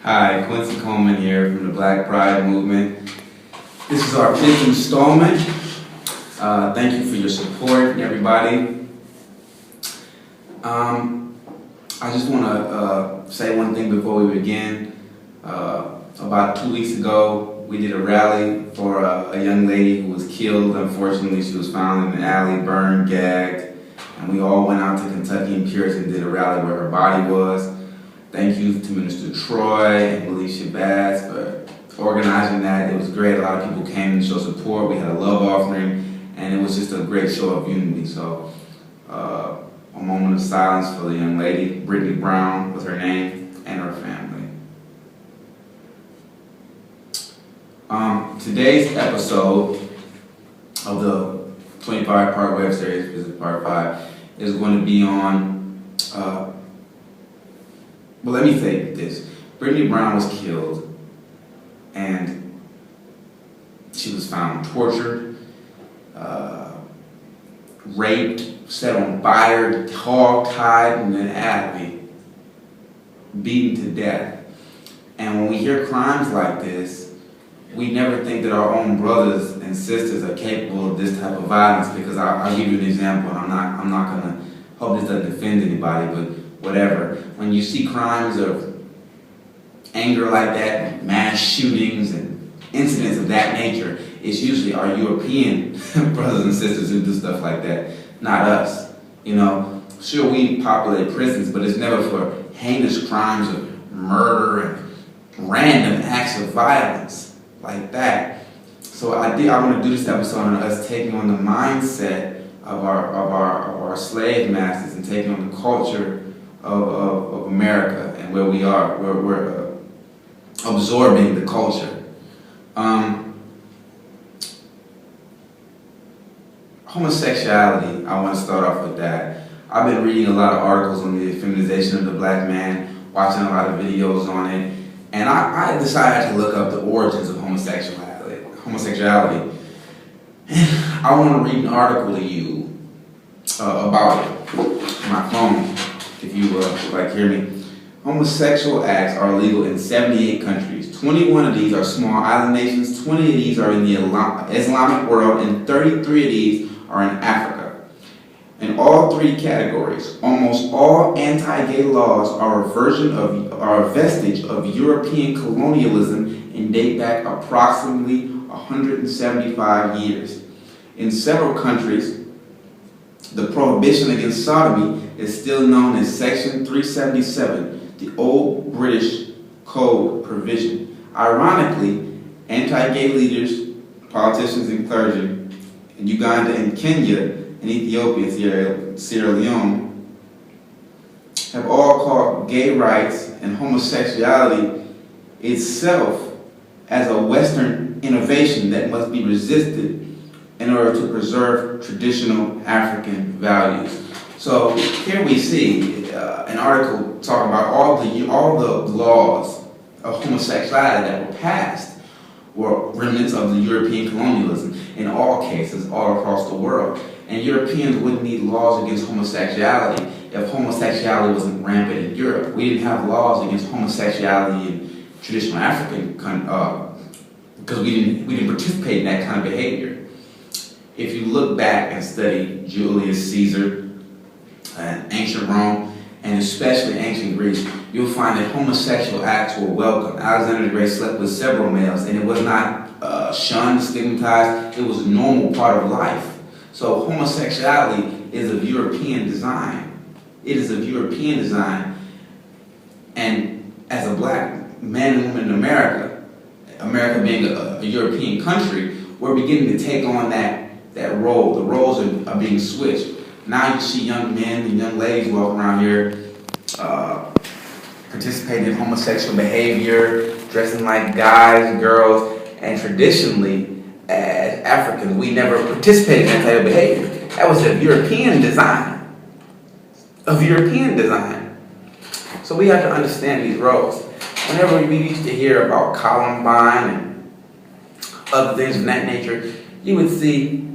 Hi, Quincy Coleman here from the Black Pride Movement. This is our 5th installment. Thank you for your support, everybody. I just want to say one thing before we begin. About 2 weeks ago, we did a rally for a young lady who was killed. Unfortunately, she was found in an alley, burned, gagged, and we all went out to Kentucky and Puritan, did a rally where her body was. Thank you to Minister Troy and Alicia Bass for organizing that. It was great. A lot of people came to show support. We had a love offering, and it was just a great show of unity. So, a moment of silence for the young lady. Brittany Brown was her name, and her family. Today's episode of the 25-part web series, this is part 5, is going to be on, well, let me say this. Brittany Brown was killed, and she was found tortured, raped, set on fire, hog-tied in an alley, beaten to death. And when we hear crimes like this, we never think that our own brothers and sisters are capable of this type of violence, because I'll give you an example, and I'm not going to, hope this doesn't offend anybody, but whatever. When you see crimes of anger like that, mass shootings and incidents of that nature, it's usually our European brothers and sisters who do stuff like that, not us. You know, sure, we populate prisons, but it's never for heinous crimes of murder and random acts of violence like that. So I want to do this episode on us taking on the mindset of our slave masters and taking on the culture of America and where we are. We're absorbing the culture. Homosexuality, I want to start off with that. I've been reading a lot of articles on the feminization of the black man, watching a lot of videos on it, and I decided to look up the origins of homosexuality. I want to read an article to you about it on my phone, if you would like to hear me. Homosexual acts are illegal in 78 countries. 21 of these are small island nations, 20 of these are in the Islamic world, and 33 of these are in Africa. In all 3 categories, almost all anti-gay laws are a vestige of European colonialism and date back approximately 175 years. In several countries, the prohibition against sodomy is still known as Section 377, the old British Code provision. Ironically, anti-gay leaders, politicians, and clergy in Uganda and Kenya and Ethiopia, Sierra Leone, have all called gay rights and homosexuality itself as a Western innovation that must be resisted in order to preserve traditional African values. So here we see an article talking about all the laws of homosexuality that were passed were remnants of the European colonialism in all cases, all across the world. And Europeans wouldn't need laws against homosexuality if homosexuality wasn't rampant in Europe. We didn't have laws against homosexuality in traditional African because we didn't participate in that kind of behavior. If you look back and study Julius Caesar and ancient Rome, and especially ancient Greece, you'll find that homosexual acts were welcome. Alexander the Great slept with several males, and it was not shunned, stigmatized. It was a normal part of life. So homosexuality is of European design. It is of European design. And as a black man and woman in America, America being a European country, we're beginning to take on that role. The roles are being switched. Now you see young men and young ladies walking around here participating in homosexual behavior, dressing like guys and girls, and traditionally, as Africans, we never participated in that type of behavior. That was of European design. Of European design. So we have to understand these roles. Whenever we used to hear about Columbine and other things of that nature, you would see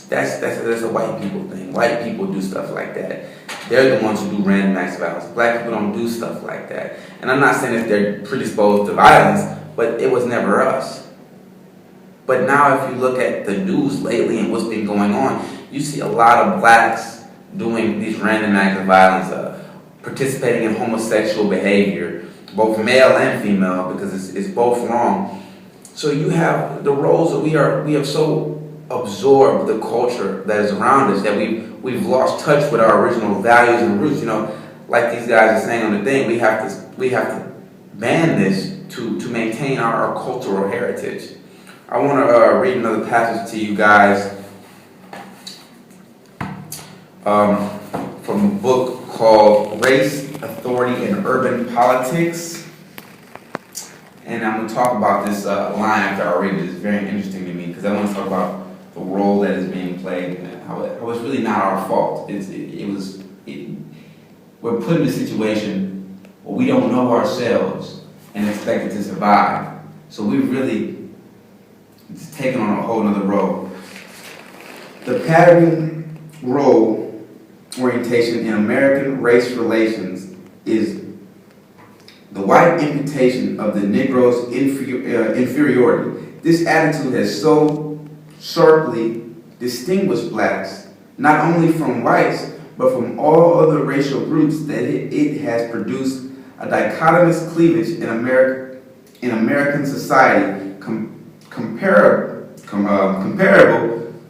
that's a white people thing. White people do stuff like that. They're the ones who do random acts of violence. Black people don't do stuff like that. And I'm not saying that they're predisposed to violence, but it was never us. But now if you look at the news lately and what's been going on, you see a lot of blacks doing these random acts of violence, participating in homosexual behavior, both male and female, because it's both wrong. So you have the roles that we have so absorbed the culture that is around us that we've lost touch with our original values and roots. Like these guys are saying on the thing, we have to ban this to maintain our cultural heritage. I want to read another passage to you guys from a book called Race, Authority, and Urban Politics. And I'm going to talk about this line after I read it. It's very interesting to me because I want to talk about the role that is being played and how it's really not our fault. We're put in a situation where we don't know ourselves and expected to survive. So we've really taken on a whole nother role. The pattern role orientation in American race relations is the white imputation of the Negro's inferiority. This attitude has so sharply distinguished blacks, not only from whites, but from all other racial groups, that it has produced a dichotomous cleavage in American society comparable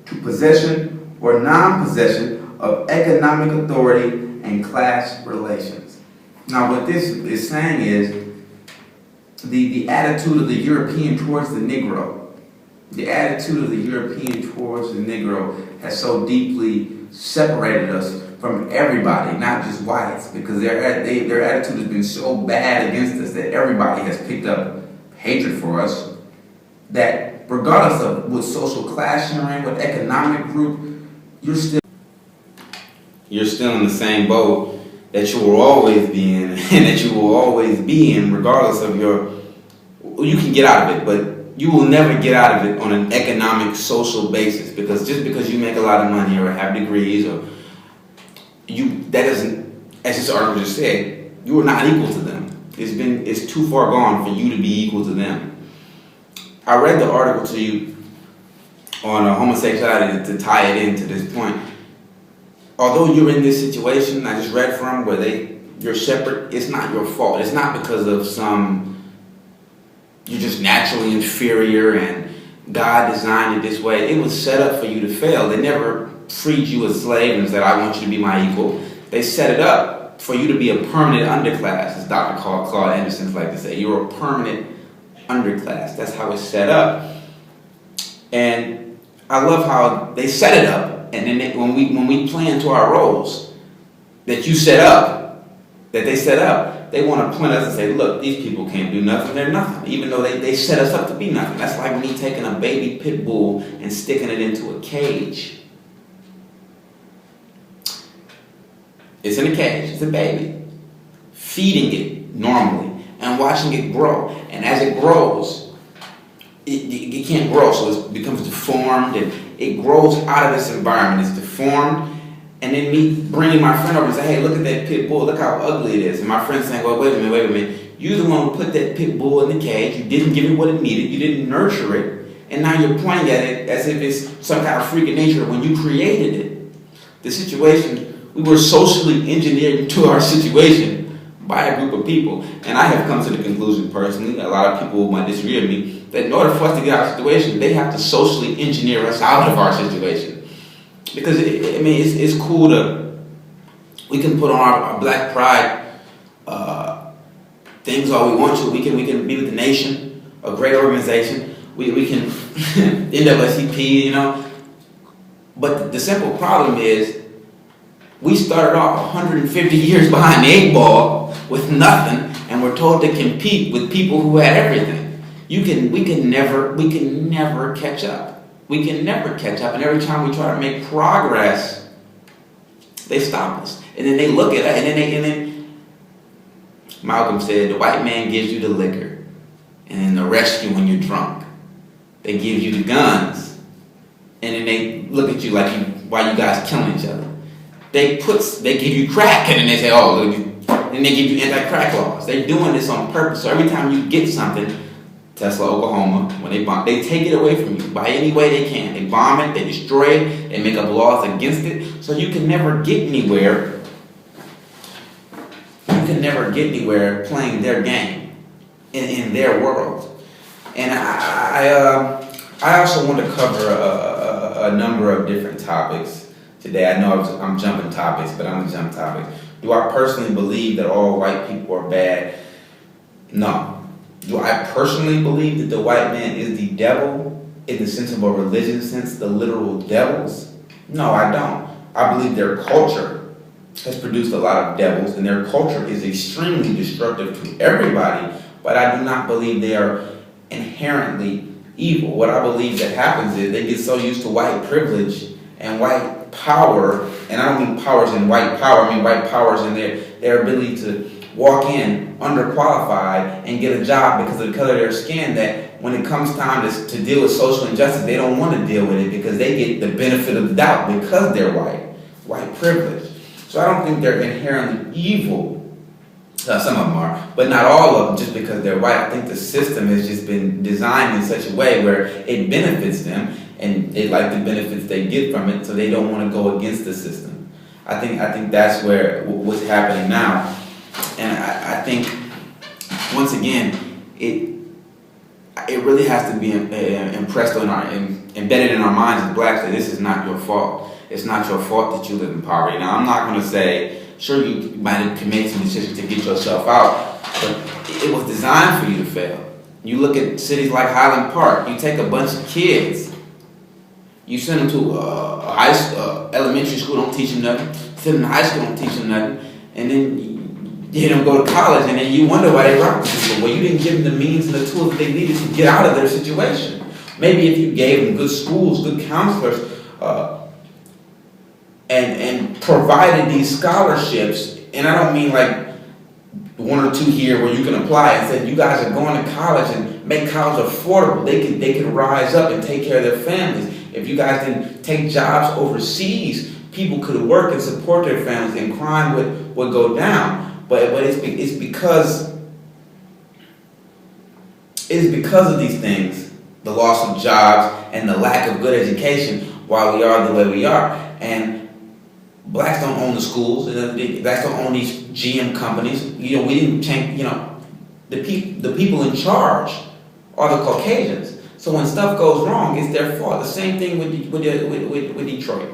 to possession or non-possession of economic authority and class relations. Now, what this is saying is the attitude of the European towards the Negro. The attitude of the European towards the Negro has so deeply separated us from everybody, not just whites, because their attitude has been so bad against us that everybody has picked up hatred for us, that regardless of what social class you're in, what economic group, you're still in the same boat that you will always be in and that you will always be in, regardless of you can get out of it, but you will never get out of it on an economic, social basis, because just because you make a lot of money or have degrees that doesn't, as this article just said, you are not equal to them. It's too far gone for you to be equal to them. I read the article to you on homosexuality to tie it into this point. Although you're in this situation I just read from where you're separate, it's not your fault. It's not because of you're just naturally inferior and God designed it this way. It was set up for you to fail. They never freed you as slave and said, I want you to be my equal. They set it up for you to be a permanent underclass, as Dr. Claude Anderson likes to say. You're a permanent underclass. That's how it's set up. And I love how they set it up. And then when we play into our roles that they set up, they want to point us and say, look, these people can't do nothing, they're nothing, even though they set us up to be nothing. That's like me taking a baby pit bull and sticking it into a cage. It's in a cage, it's a baby. Feeding it normally and watching it grow. And as it grows, it can't grow, so it becomes deformed, and it grows out of this environment. It's deformed. And then me bringing my friend over and say, hey, look at that pit bull, look how ugly it is. And my friend saying, well, wait a minute. You're the one who put that pit bull in the cage. You didn't give it what it needed. You didn't nurture it. And now you're pointing at it as if it's some kind of freak of nature when you created it. The situation, we were socially engineered into our situation by a group of people. And I have come to the conclusion personally, a lot of people might disagree with me, that in order for us to get out of our situation, they have to socially engineer us out of our situation. Because it's cool we can put on our black pride things all we want to. We can be with the nation, a great organization. We can NAACP, But the simple problem is we started off 150 years behind the 8 ball with nothing, and we're told to compete with people who had everything. We can never catch up. We can never catch up, and every time we try to make progress, they stop us. And then they look at us, and then Malcolm said, the white man gives you the liquor, and then arrests you when you're drunk. They give you the guns, and then they look at you like why you guys killing each other. they give you crack, and then they say, oh, then they give you anti-crack laws. They're doing this on purpose. So every time you get something, Tesla, Oklahoma, when they bomb, they take it away from you by any way they can. They bomb it, they destroy it, they make up laws against it, so you can never get anywhere. You can never get anywhere playing their game in their world. And I also want to cover a number of different topics today. I know I'm jumping topics, but I'm going to jump topics. Do I personally believe that all white people are bad? No. Do I personally believe that the white man is the devil in the sense of a religion sense, the literal devils? No, I don't. I believe their culture has produced a lot of devils, and their culture is extremely destructive to everybody, but I do not believe they are inherently evil. What I believe that happens is they get so used to white privilege and white power, and I don't mean powers in white power, I mean white powers in their ability to walk in underqualified and get a job because of the color of their skin, that when it comes time to deal with social injustice, they don't want to deal with it because they get the benefit of the doubt because they're white privilege. So I don't think they're inherently evil. Some of them are, but not all of them just because they're white. I think the system has just been designed in such a way where it benefits them, and they like the benefits they get from it, so they don't want to go against the system. I think that's what's happening now. And I think, once again, it really has to be impressed on embedded in our minds as blacks that this is not your fault. It's not your fault that you live in poverty. Now, I'm not going to say, sure, you might have made some decisions to get yourself out, but it was designed for you to fail. You look at cities like Highland Park. You take a bunch of kids, you send them to elementary school, don't teach them nothing. Send them to high school, don't teach them nothing, and then you them go to college, and then you wonder why they rock people. Well, you didn't give them the means and the tools that they needed to get out of their situation. Maybe if you gave them good schools, good counselors, and provided these scholarships, and I don't mean like one or two here where you can apply and said you guys are going to college and make college affordable. They could rise up and take care of their families. If you guys didn't take jobs overseas, people could work and support their families, and crime would go down. But it's because of these things, the loss of jobs and the lack of good education, why we are the way we are. And blacks don't own the schools. Blacks don't own these GM companies. We didn't change. The people in charge are the Caucasians. So when stuff goes wrong, it's their fault. The same thing with Detroit.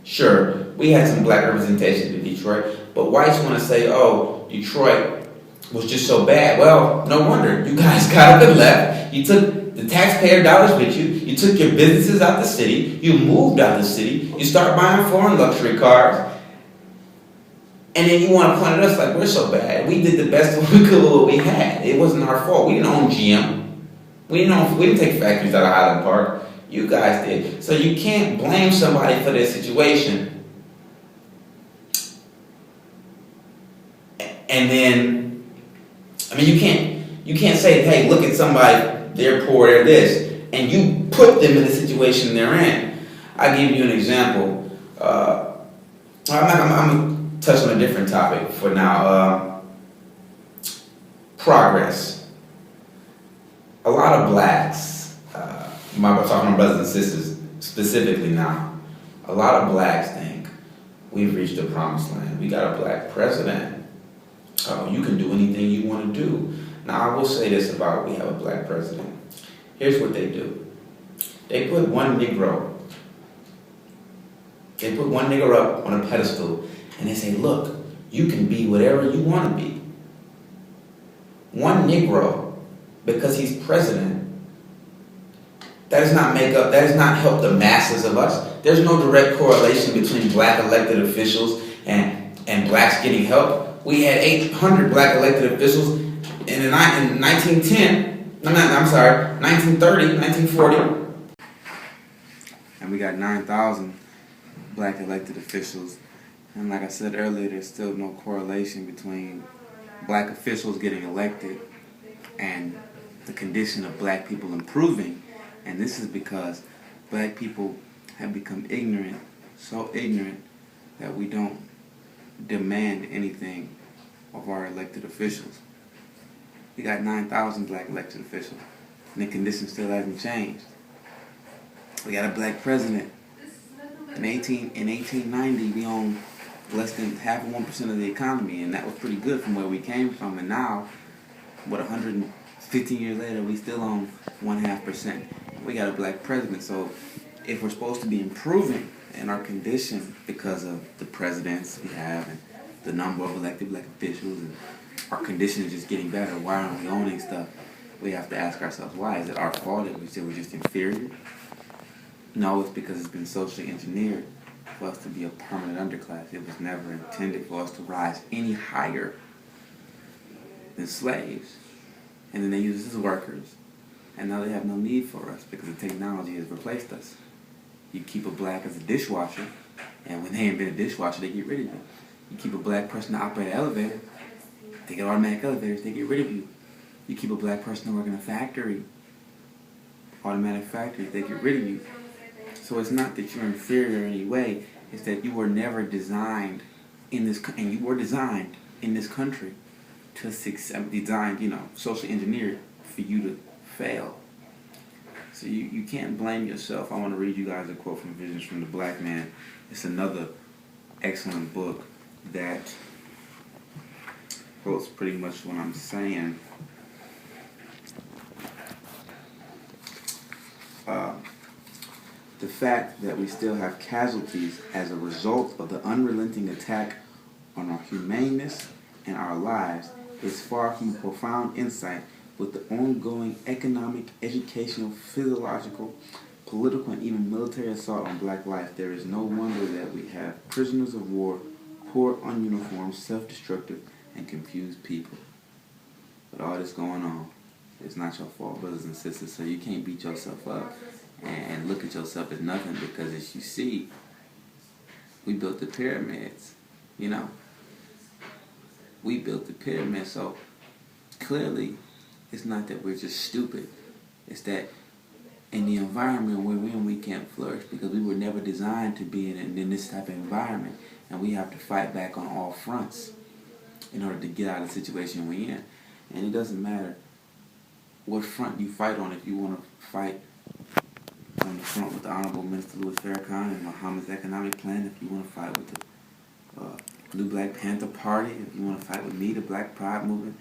Sure, we had some black representation in Detroit, but whites want to say, oh, Detroit was just so bad. Well, no wonder. You guys got up and left. You took the taxpayer dollars with you. You took your businesses out the city. You moved out the city. You start buying foreign luxury cars. And then you want to point at us like we're so bad. We did the best we could with what we had. It wasn't our fault. We didn't own GM. We didn't take factories out of Highland Park. You guys did. So you can't blame somebody for their situation. And then, you can't say, hey, look at somebody, they're poor, they're this, and you put them in the situation they're in. I'll give you an example. I'm going to touch on a different topic for now. Progress. A lot of blacks, I'm talking to brothers and sisters specifically now, a lot of blacks think we've reached the promised land. We got a black president. You can do anything you want to do. Now, I will say this about we have a black president. Here's what they do. They put one Negro up on a pedestal, and they say, look, you can be whatever you want to be. One Negro, because he's president, that does not help the masses of us. There's no direct correlation between black elected officials and blacks getting help. We had 800 black elected officials in 1930, 1940. And we got 9,000 black elected officials. And like I said earlier, there's still no correlation between black officials getting elected and the condition of black people improving. And this is because black people have become ignorant, so ignorant, that we don't demand anything of our elected officials. We got 9,000 black elected officials, and the condition still hasn't changed. We got a black president. In 1890, we owned less than half of 1% of the economy, and that was pretty good from where we came from. And now, 115 years later, we still own 1.5%. We got a black president, so if we're supposed to be improving in our condition because of the presidents we have and the number of elected black officials, and our condition is just getting better, why aren't we owning stuff? We have to ask ourselves, why? Is it our fault that we say we're just inferior? No, it's because it's been socially engineered for us to be a permanent underclass. It was never intended for us to rise any higher than slaves. And then they use us as workers. And now they have no need for us because the technology has replaced us. You keep a black as a dishwasher, and when they invent a dishwasher, they get rid of you. You keep a black person to operate an elevator, they get automatic elevators, they get rid of you. You keep a black person to work in a factory, automatic factories, they get rid of you. So it's not that you're inferior in any way, it's that you were never designed in this, and you were designed in this country to designed, socially engineered for you to fail. So you can't blame yourself. I want to read you guys a quote from Visions from the Black Man. It's another excellent book that quotes pretty much what I'm saying. The fact that we still have casualties as a result of the unrelenting attack on our humaneness and our lives is far from profound insight with the ongoing economic, educational, physiological, political, and even military assault on black life. There is no wonder that we have prisoners of war, poor, ununiformed, self-destructive, and confused people. But all this going on, it's not your fault, brothers and sisters, so you can't beat yourself up and look at yourself as nothing, because as you see, we built the pyramids, We built the pyramids, so clearly it's not that we're just stupid. It's that in the environment we're in, we can't flourish because we were never designed to be in this type of environment, and we have to fight back on all fronts in order to get out of the situation we're in. And it doesn't matter what front you fight on. If you want to fight on the front with the Honorable Minister Louis Farrakhan and Muhammad's economic plan, if you want to fight with the New Black Panther Party, if you want to fight with me, the Black Pride Movement,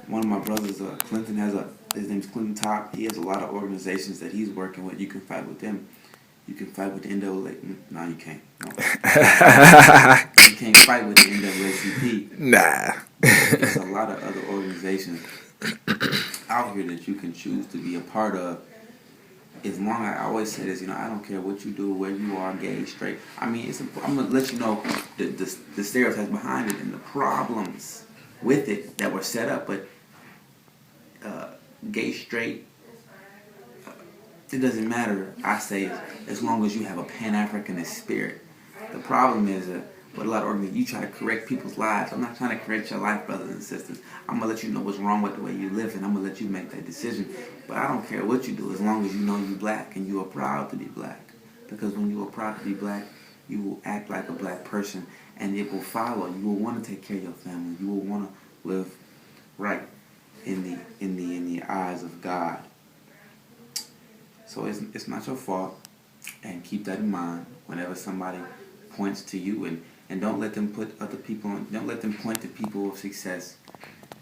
one of my brothers, Clinton, his name's Clinton Top. He has a lot of organizations that he's working with. You can fight with them. You can fight with the NAACP. No, you can't. No. You can't fight with the NAACP. Nah. There's a lot of other organizations out here that you can choose to be a part of. As long as I always say this, I don't care what you do, where you are, gay, straight. I'm gonna let you know the stereotypes behind it and the problems with it that were set up. But gay, straight, it doesn't matter. I say, as long as you have a Pan-Africanist spirit. The problem is with a lot of organizations, you try to correct people's lives. I'm not trying to correct your life, brothers and sisters. I'm going to let you know what's wrong with the way you live, and I'm going to let you make that decision. But I don't care what you do, as long as you know you're black and you are proud to be black. Because when you are proud to be black, you will act like a black person, and it will follow. You will want to take care of your family. You will want to live right in the eyes of God. So it's not your fault, and keep that in mind whenever somebody points to you, and don't let them put other people on. Don't let them point to people of success.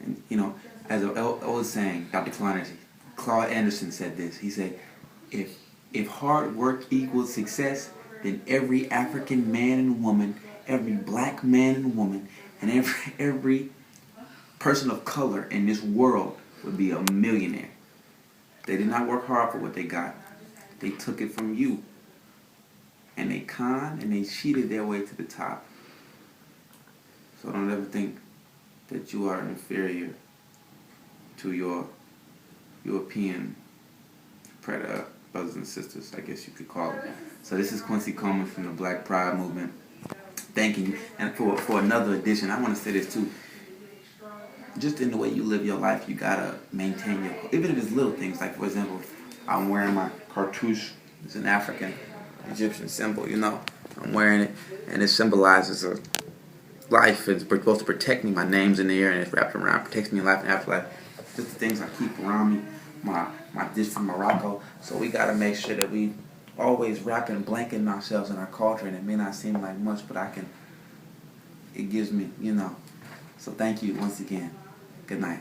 And as I was saying, Dr. Claude Anderson said this. He said, if hard work equals success, then every African man and woman, every black man and woman, and every person of color in this world would be a millionaire. They did not work hard for what they got. They took it from you. And they conned and they cheated their way to the top. So don't ever think that you are inferior to your European predator, brothers and sisters, I guess you could call it. So this is Quincy Coleman from the Black Pride Movement. Thank you. And for another edition, I want to say this too. Just in the way you live your life, you gotta maintain your, even if it's little things, like for example, I'm wearing my cartouche. It's an African Egyptian symbol, I'm wearing it, and it symbolizes a life. It's supposed to protect me. My name's in the air, and it's wrapped around, protects me in life and afterlife. Just the things I keep around me. My dish from Morocco. So we gotta make sure that we always wrapping, blanketing ourselves in our culture, and it may not seem like much, but it gives me, So thank you once again. Good night.